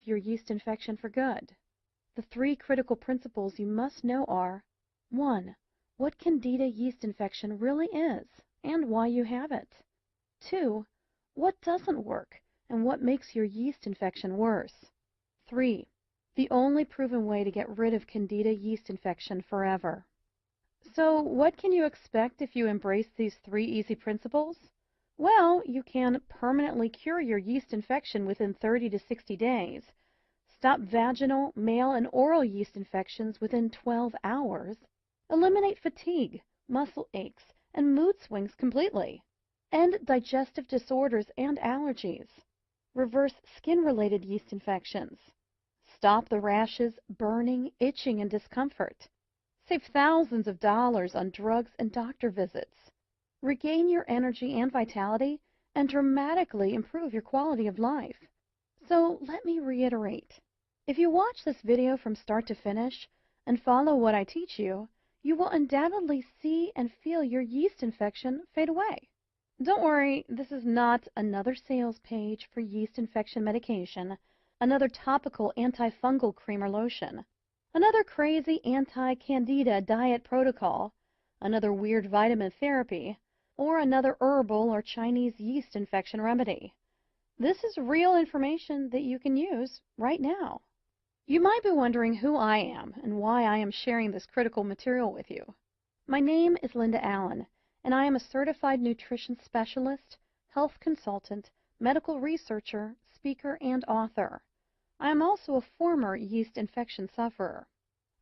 your yeast infection for good. The three critical principles you must know are: 1. What Candida yeast infection really is and why you have it. 2. What doesn't work and what makes your yeast infection worse. 3. The only proven way to get rid of Candida yeast infection forever. So, what can you expect if you embrace these 3 easy principles? Well, you can permanently cure your yeast infection within 30 to 60 days, stop vaginal, male, and oral yeast infections within 12 hours, eliminate fatigue, muscle aches, and mood swings completely, end digestive disorders and allergies, reverse skin-related yeast infections, stop the rashes, burning, itching, and discomfort, save thousands of dollars on drugs and doctor visits, regain your energy and vitality, and dramatically improve your quality of life. So let me reiterate. If you watch this video from start to finish and follow what I teach you, you will undoubtedly see and feel your yeast infection fade away. Don't worry, this is not another sales page for yeast infection medication, another topical antifungal cream or lotion, another crazy anti-candida diet protocol, another weird vitamin therapy, or another herbal or Chinese yeast infection remedy. This is real information that you can use right now. You might be wondering who I am and why I am sharing this critical material with you. My name is Linda Allen, and I am a certified nutrition specialist, health consultant, medical researcher, speaker, and author. I am also a former yeast infection sufferer.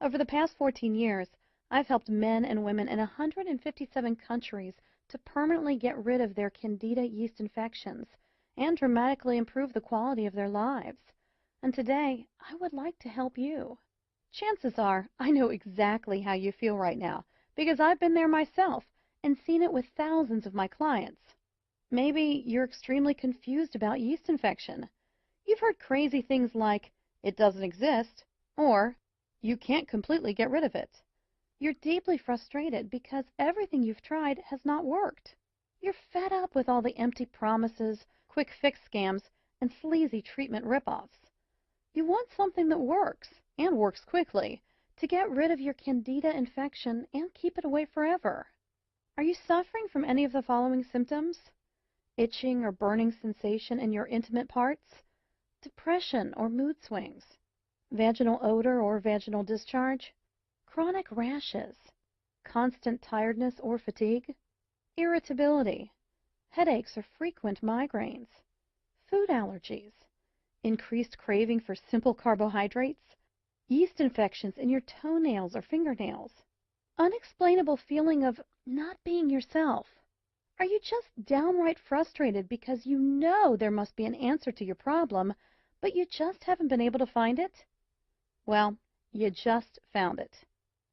Over the past 14 years, I've helped men and women in 157 countries to permanently get rid of their Candida yeast infections and dramatically improve the quality of their lives. And today, I would like to help you. Chances are, I know exactly how you feel right now because I've been there myself and seen it with thousands of my clients. Maybe you're extremely confused about yeast infection. You've heard crazy things like, it doesn't exist, or you can't completely get rid of it. You're deeply frustrated because everything you've tried has not worked. You're fed up with all the empty promises, quick fix scams, and sleazy treatment ripoffs. You want something that works, and works quickly, to get rid of your Candida infection and keep it away forever. Are you suffering from any of the following symptoms? Itching or burning sensation in your intimate parts? Depression or mood swings? Vaginal odor or vaginal discharge? Chronic rashes? Constant tiredness or fatigue? Irritability? Headaches or frequent migraines? Food allergies? Increased craving for simple carbohydrates? Yeast infections in your toenails or fingernails? Unexplainable feeling of not being yourself? Are you just downright frustrated because you know there must be an answer to your problem, but you just haven't been able to find it? Well, you just found it.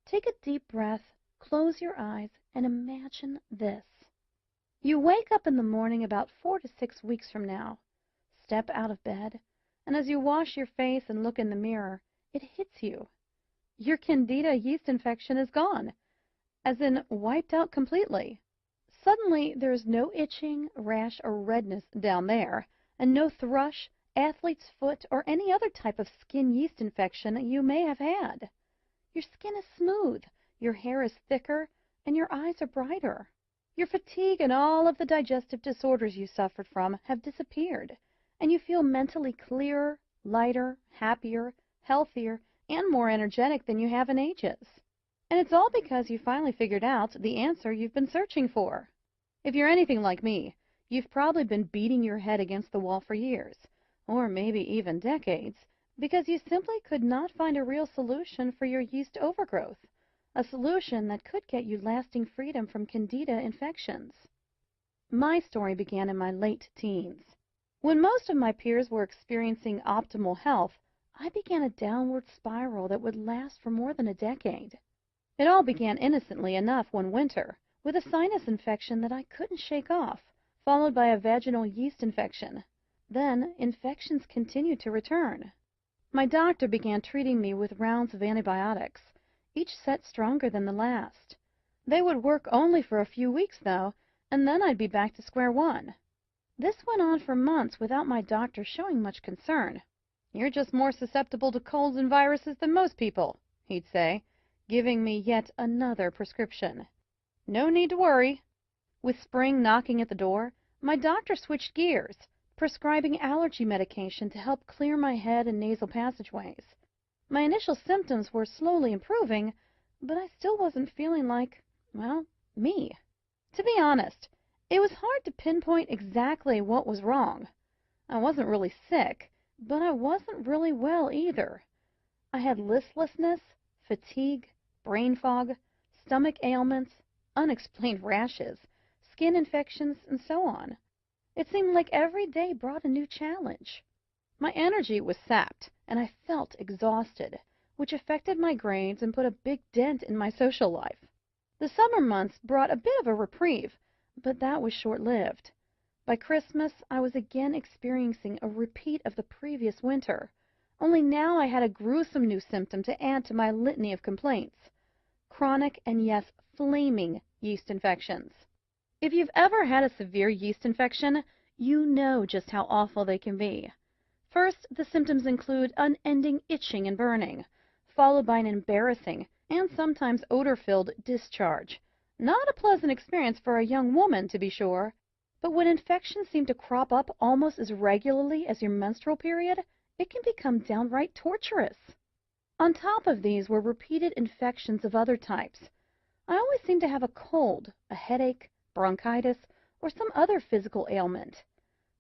Take a deep breath, close your eyes, and imagine this. You wake up in the morning about 4 to 6 weeks from now, step out of bed, and as you wash your face and look in the mirror, it hits you. Your Candida yeast infection is gone, as in wiped out completely. Suddenly, there is no itching, rash, or redness down there, and no thrush, athlete's foot, or any other type of skin yeast infection you may have had. Your skin is smooth, your hair is thicker, and your eyes are brighter. Your fatigue and all of the digestive disorders you suffered from have disappeared, and you feel mentally clearer, lighter, happier, healthier, and more energetic than you have in ages. And it's all because you finally figured out the answer you've been searching for. If you're anything like me, you've probably been beating your head against the wall for years, or maybe even decades, because you simply could not find a real solution for your yeast overgrowth, a solution that could get you lasting freedom from Candida infections. My story began in my late teens. When most of my peers were experiencing optimal health, I began a downward spiral that would last for more than a decade. It all began innocently enough one winter, with a sinus infection that I couldn't shake off, followed by a vaginal yeast infection. Then, infections continued to return. My doctor began treating me with rounds of antibiotics, each set stronger than the last. They would work only for a few weeks, though, and then I'd be back to square one. This went on for months without my doctor showing much concern. "You're just more susceptible to colds and viruses than most people," he'd say, giving me yet another prescription. No need to worry. With spring knocking at the door, my doctor switched gears, prescribing allergy medication to help clear my head and nasal passageways. My initial symptoms were slowly improving, but I still wasn't feeling like, well, me. To be honest, it was hard to pinpoint exactly what was wrong. I wasn't really sick, but I wasn't really well either. I had listlessness, fatigue, brain fog, stomach ailments, unexplained rashes, skin infections, and so on. It seemed like every day brought a new challenge. My energy was sapped, and I felt exhausted, which affected my grades and put a big dent in my social life. The summer months brought a bit of a reprieve, but that was short-lived. By Christmas, I was again experiencing a repeat of the previous winter, only now I had a gruesome new symptom to add to my litany of complaints. Chronic and, yes, flaming yeast infections. If you've ever had a severe yeast infection, you know just how awful they can be. First, the symptoms include unending itching and burning, followed by an embarrassing and sometimes odor-filled discharge. Not a pleasant experience for a young woman, to be sure, but when infections seem to crop up almost as regularly as your menstrual period, it can become downright torturous. On top of these were repeated infections of other types. I always seemed to have a cold, a headache, bronchitis, or some other physical ailment.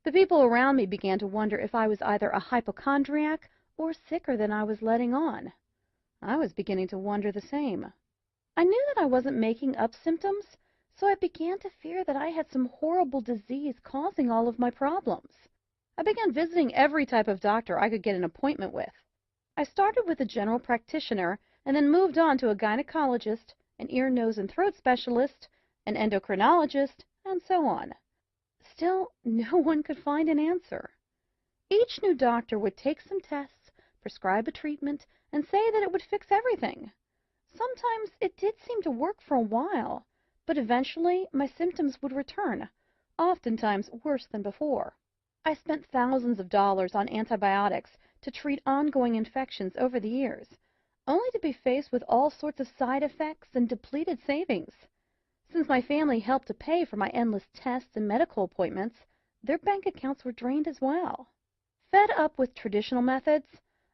The people around me began to wonder if I was either a hypochondriac or sicker than I was letting on. I was beginning to wonder the same. I knew that I wasn't making up symptoms, so I began to fear that I had some horrible disease causing all of my problems. I began visiting every type of doctor I could get an appointment with. I started with a general practitioner and then moved on to a gynecologist, an ear, nose, and throat specialist, an endocrinologist, and so on. Still, no one could find an answer. Each new doctor would take some tests, prescribe a treatment, and say that it would fix everything. Sometimes it did seem to work for a while, but eventually my symptoms would return, oftentimes worse than before. I spent thousands of dollars on antibiotics to treat ongoing infections over the years, only to be faced with all sorts of side effects and depleted savings. Since my family helped to pay for my endless tests and medical appointments, their bank accounts were drained as well. Fed up with traditional methods,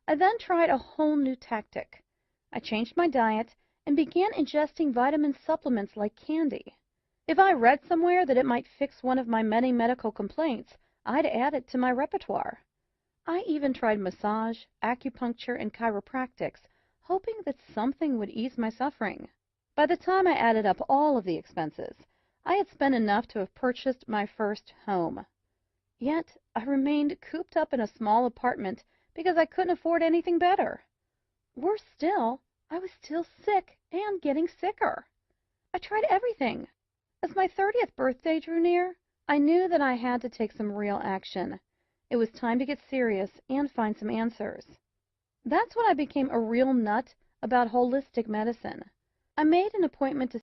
I then tried a whole new tactic. I changed my diet and began ingesting vitamin supplements like candy. If I read somewhere that it might fix one of my many medical complaints, I'd add it to my repertoire. I even tried massage, acupuncture, and chiropractics, hoping that something would ease my suffering. By the time I added up all of the expenses, I had spent enough to have purchased my first home. Yet I remained cooped up in a small apartment because I couldn't afford anything better. Worse still, I was still sick and getting sicker. I tried everything. As my 30th birthday drew near, I knew that I had to take some real action. It was time to get serious and find some answers. That's when I became a real nut about holistic medicine. I made an appointment to